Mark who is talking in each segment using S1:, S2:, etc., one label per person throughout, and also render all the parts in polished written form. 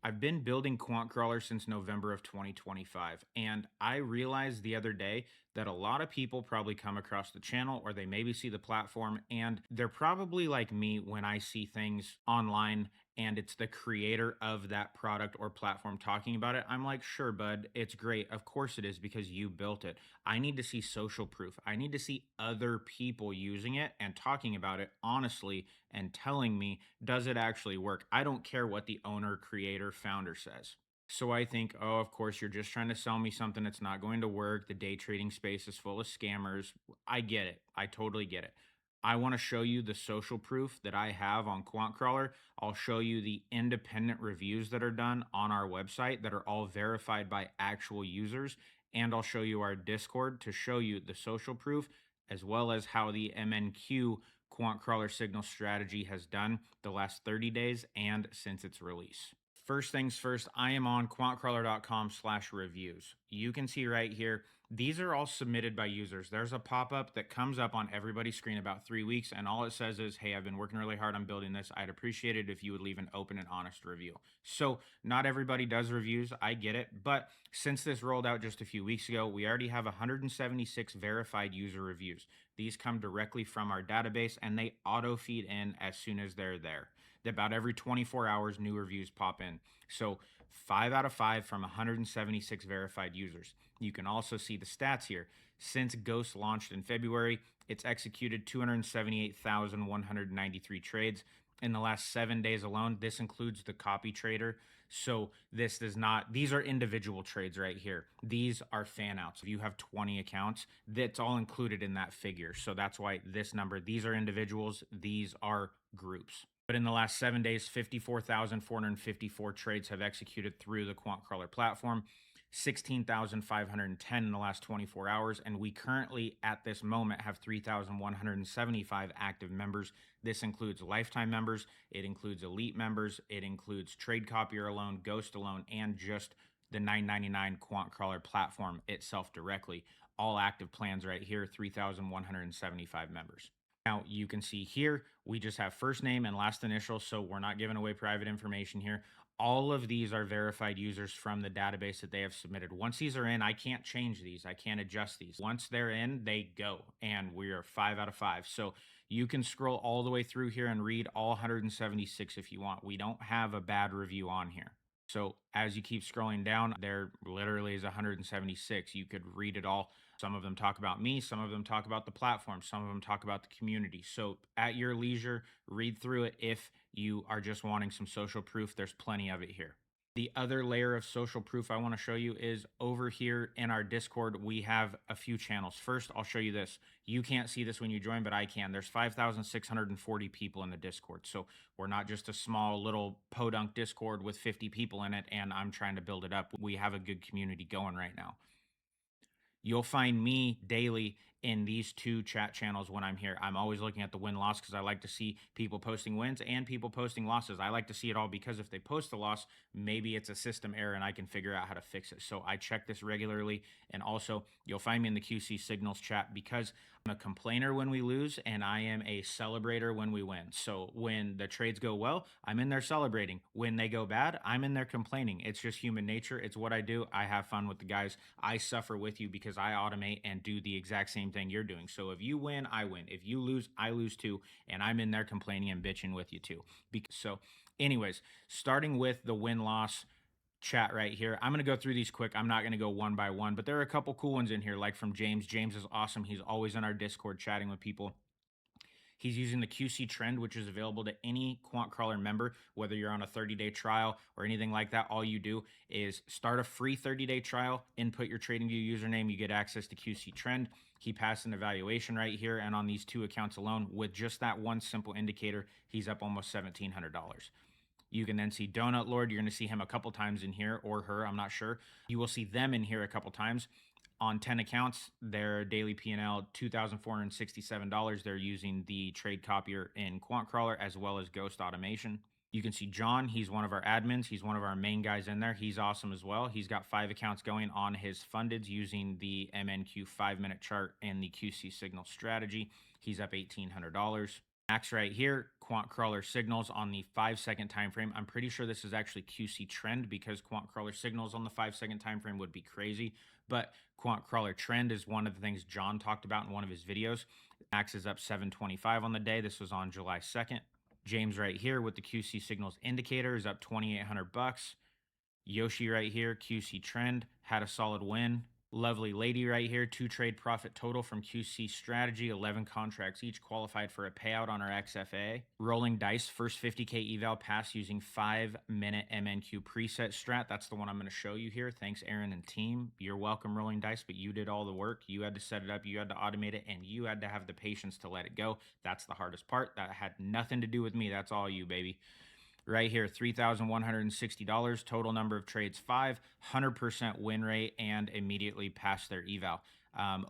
S1: I've been building QuantCrawler since November of 2025, and I realized the other day that a lot of people probably come across the channel or they maybe see the platform, and they're probably like me when I see things online and it's the creator of that product or platform talking about it. I'm like, sure, bud, it's great. Of course it is because you built it. I need to see social proof. I need to see other people using it and talking about it honestly and telling me, does it actually work? I don't care what the owner, creator, founder says. So I think, oh, of course, you're just trying to sell me something that's not going to work. The day trading space is full of scammers. I get it. I totally get it. I want to show you the social proof that I have on QuantCrawler. I'll show you the independent reviews that are done on our website that are all verified by actual users. And I'll show you our Discord to show you the social proof, as well as how the MNQ QuantCrawler signal strategy has done the last 30 days and since its release. First things first, I am on quantcrawler.com/reviews. You can see right here, these are all submitted by users. There's a pop-up that comes up on everybody's screen about 3 weeks, and all it says is, hey, I've been working really hard on building this. I'd appreciate it if you would leave an open and honest review. So not everybody does reviews. I get it. But since this rolled out just a few weeks ago, we already have 176 verified user reviews. These come directly from our database and they auto feed in as soon as they're there. About every 24 hours, new reviews pop in. So 5 out of 5 from 176 verified users. You can also see the stats here. Since Ghost launched in February, it's executed 278,193 trades in the last 7 days alone. This includes the copy trader. So this does not, these are individual trades right here. These are fan outs. If you have 20 accounts, that's all included in that figure. So that's why this number, these are individuals, these are groups. But in the last 7 days, 54,454 trades have executed through the QuantCrawler platform, 16,510 in the last 24 hours. And we currently, at this moment, have 3,175 active members. This includes lifetime members, it includes elite members, it includes Trade Copier alone, Ghost alone, and just the 999 QuantCrawler platform itself directly. All active plans right here, 3,175 members. Now you can see here, we just have first name and last initial, so we're not giving away private information here. All of these are verified users from the database that they have submitted. Once these are in, I can't change these. I can't adjust these. Once they're in, they go, and we are 5 out of 5. So you can scroll all the way through here and read all 176 if you want. We don't have a bad review on here. So as you keep scrolling down, there literally is 176. You could read it all. Some of them talk about me, some of them talk about the platform, some of them talk about the community. So at your leisure, read through it. If you are just wanting some social proof, there's plenty of it here. The other layer of social proof I want to show you is over here in our Discord. We have a few channels. First, I'll show you this. You can't see this when you join, but I can. There's 5,640 people in the Discord. So we're not just a small little podunk Discord with 50 people in it, and I'm trying to build it up. We have a good community going right now. You'll find me daily in these two chat channels when I'm here. I'm always looking at the win loss because I like to see people posting wins and people posting losses. I like to see it all because if they post a loss, maybe it's a system error and I can figure out how to fix it. So I check this regularly. And also, you'll find me in the QC signals chat because I'm a complainer when we lose and I am a celebrator when we win. So when the trades go well, I'm in there celebrating. When they go bad, I'm in there complaining. It's just human nature. It's what I do. I have fun with the guys. I suffer with you because I automate and do the exact same thing you're doing. So if you win, I win. If you lose, I lose too. And I'm in there complaining and bitching with you too. So, anyways, starting with the win loss chat right here. I'm going to go through these quick. I'm not going to go one by one, but there are a couple cool ones in here, like from James. James is awesome. He's always in our Discord chatting with people. He's using the QC trend, which is available to any QuantCrawler member, whether you're on a 30-day trial or anything like that. All you do is start a free 30-day trial, input your TradingView username, you get access to QC trend. He passed an evaluation right here, and on these two accounts alone, with just that one simple indicator, he's up almost $1,700. You can then see Donut Lord. You're going to see him a couple times in here, or her, I'm not sure. You will see them in here a couple times. On 10 accounts, their daily P&L, $2,467. They're using the trade copier in QuantCrawler as well as Ghost Automation. You can see John. He's one of our admins. He's one of our main guys in there. He's awesome as well. He's got 5 accounts going on his fundeds using the MNQ 5-minute chart and the QC signal strategy. He's up $1,800. Max right here, QuantCrawler signals on the 5 second time frame. I'm pretty sure this is actually QC trend because QuantCrawler signals on the 5 second time frame would be crazy. But QuantCrawler trend is one of the things John talked about in one of his videos. Max is up 725 on the day. This was on July 2nd. James right here with the QC signals indicator is up 2,800 bucks. Yoshi right here, QC trend, had a solid win. Lovely lady right here, 2 trade profit total from QC strategy, 11 contracts each qualified for a payout on our XFA. Rolling dice, first 50K eval pass using 5-minute MNQ preset strat. That's the one I'm going to show you here. Thanks, Aaron and team. You're welcome, Rolling Dice, but you did all the work. You had to set it up, you had to automate it, and you had to have the patience to let it go. That's the hardest part. That had nothing to do with me. That's all you, baby. Right here, $3,160, total number of trades 5, 100% win rate, and immediately passed their eval.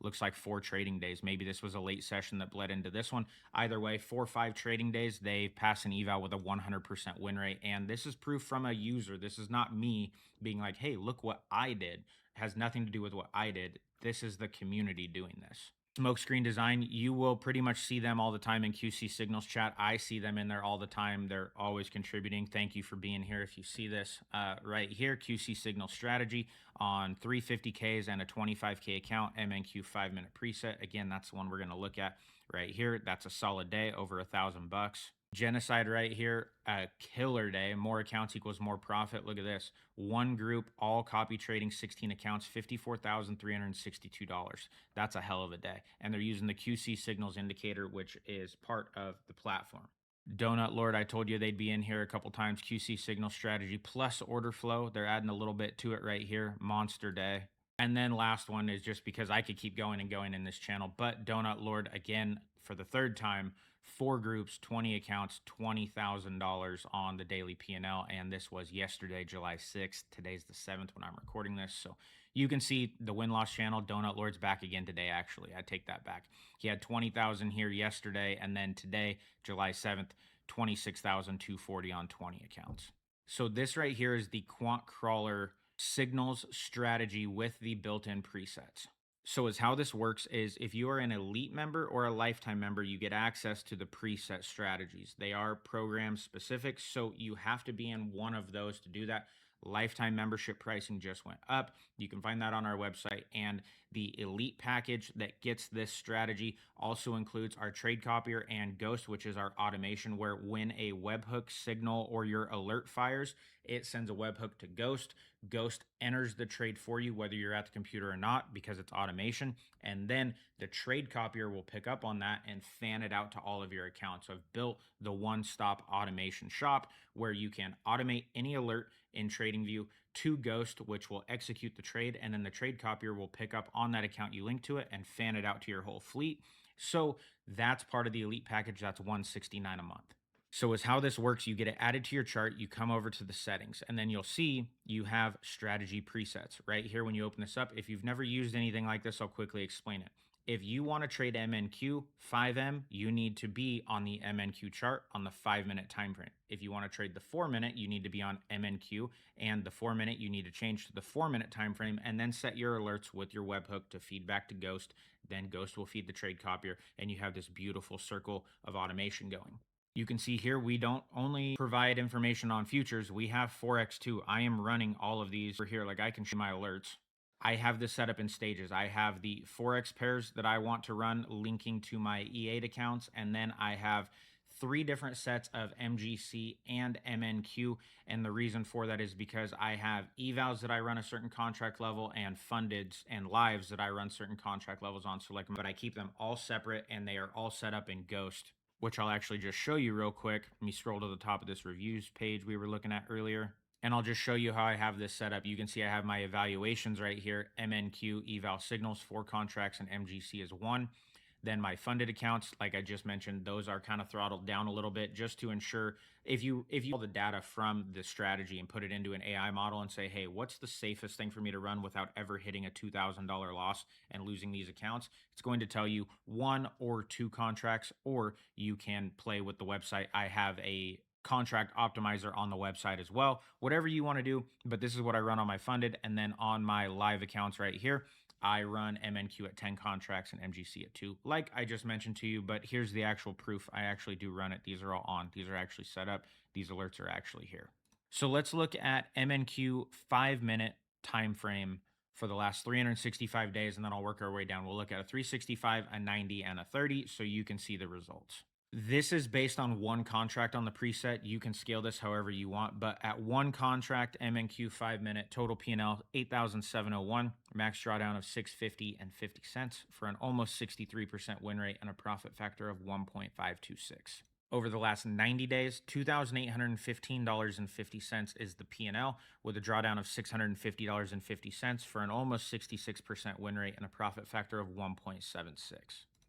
S1: Looks like 4 trading days. Maybe this was a late session that bled into this one. Either way, 4 or 5 trading days, they pass an eval with a 100% win rate. And this is proof from a user. This is not me being like, hey, look what I did. It has nothing to do with what I did. This is the community doing this. Smokescreen design, you will pretty much see them all the time in QC signals chat. I see them in there all the time. They're always contributing. Thank you for being here. If you see this right here, QC signal strategy on 350Ks and a 25K account, MNQ 5-minute preset. Again, that's the one we're going to look at right here. That's a solid day, over $1,000. Genocide right here, a killer day. More accounts equals more profit. Look at this. One group, all copy trading, 16 accounts, $54,362. That's a hell of a day. And they're using the QC signals indicator, which is part of the platform. Donut Lord, I told you they'd be in here a couple times. QC signal strategy plus order flow. They're adding a little bit to it right here. Monster day. And then last one is just because I could keep going and going in this channel, but Donut Lord, again, for the third time, 4 groups, 20 accounts, $20,000 on the daily P&L. And this was yesterday, July 6th. Today's the 7th when I'm recording this. So you can see the win-loss channel. Donut Lord's back again today, actually. I take that back. He had 20,000 here yesterday. And then today, July 7th, 26,240 on 20 accounts. So this right here is the QuantCrawler signals strategy with the built-in presets. So is how this works is if you are an elite member or a lifetime member, you get access to the preset strategies. They are program specific, so you have to be in one of those to do that. Lifetime membership pricing just went up. You can find that on our website. And the elite package that gets this strategy also includes our trade copier and Ghost, which is our automation, where when a webhook signal or your alert fires, it sends a webhook to Ghost. Ghost enters the trade for you, whether you're at the computer or not, because it's automation. And then the trade copier will pick up on that and fan it out to all of your accounts. So I've built the one-stop automation shop where you can automate any alert in TradingView to Ghost, which will execute the trade. And then the trade copier will pick up on that account you link to it and fan it out to your whole fleet. So that's part of the elite package. That's $169 a month. So is how this works. You get it added to your chart. You come over to the settings and then you'll see you have strategy presets right here. When you open this up, if you've never used anything like this, I'll quickly explain it. If you want to trade MNQ 5M, you need to be on the MNQ chart on the 5-minute time frame. If you want to trade the 4-minute, you need to be on MNQ, and the 4-minute, you need to change to the 4-minute time frame and then set your alerts with your webhook to feed back to Ghost. Then Ghost will feed the trade copier and you have this beautiful circle of automation going. You can see here, we don't only provide information on futures, we have Forex too. I am running all of these for here. Like I can show my alerts. I have this set up in stages. I have the Forex pairs that I want to run linking to my E8 accounts. And then I have 3 different sets of MGC and MNQ. And the reason for that is because I have evals that I run a certain contract level and fundeds and lives that I run certain contract levels on. So but I keep them all separate and they are all set up in Ghost, which I'll actually just show you real quick. Let me scroll to the top of this reviews page we were looking at earlier. And I'll just show you how I have this set up. You can see I have my evaluations right here. MNQ, eval signals, 4 contracts, and MGC is 1. Then my funded accounts, like I just mentioned, those are kind of throttled down a little bit just to ensure if you pull the data from the strategy and put it into an AI model and say, hey, what's the safest thing for me to run without ever hitting a $2,000 loss and losing these accounts? It's going to tell you 1 or 2 contracts, or you can play with the website. I have a contract optimizer on the website as well, whatever you want to do. But this is what I run on my funded, and then on my live accounts right here, I run MNQ at 10 contracts and MGC at 2, like I just mentioned to you. But here's the actual proof. I actually do run it. These are all on. These are actually set up. These alerts are actually here. So let's look at MNQ 5-minute time frame for the last 365 days, and then I'll work our way down. We'll look at a 365, a 90, and a 30 so you can see the results. This is based on one contract on the preset. You can scale this however you want, but at one contract, MNQ 5-minute, total P&L 8,701, max drawdown of 650 and 50 cents for an almost 63% win rate and a profit factor of 1.526. Over the last 90 days, $2,815.50 is the P&L with a drawdown of $650.50 for an almost 66% win rate and a profit factor of 1.76.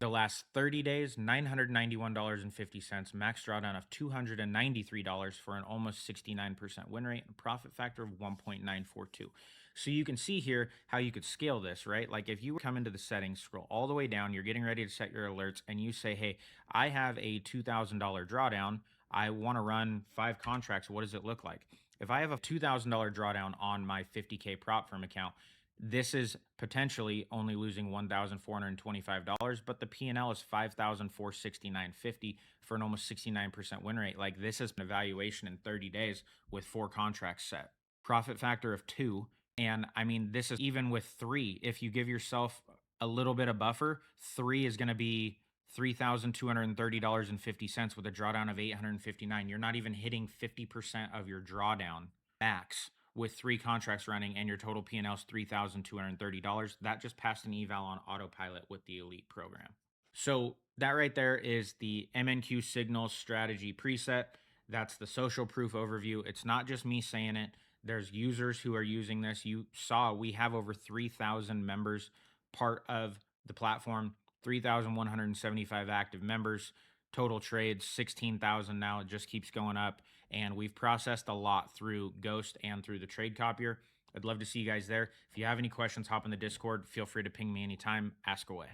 S1: The last 30 days, $991.50, max drawdown of $293 for an almost 69% win rate and profit factor of 1.942. So you can see here how you could scale this, right? Like if you come into the settings, scroll all the way down, you're getting ready to set your alerts, and you say, hey, I have a $2,000 drawdown. I want to run 5 contracts. What does it look like? If I have a $2,000 drawdown on my 50K prop firm account, this is potentially only losing $1,425, but the P&L is $5,469.50 for an almost 69% win rate. Like this is an evaluation in 30 days with 4 contracts set. Profit factor of 2. And I mean, this is even with 3. If you give yourself a little bit of buffer, 3 is going to be $3,230.50 with a drawdown of 859. You're not even hitting 50% of your drawdown max with 3 contracts running, and your total P&L is $3,230. That just passed an eval on autopilot with the Elite program. So that right there is the MNQ signals strategy preset. That's the social proof overview. It's not just me saying it. There's users who are using this. You saw we have over 3,000 members part of the platform, 3,175 active members, total trades 16,000 now. It just keeps going up, and we've processed a lot through Ghost and through the trade copier. I'd love to see you guys there. If you have any questions, hop in the Discord. Feel free to ping me anytime. Ask away.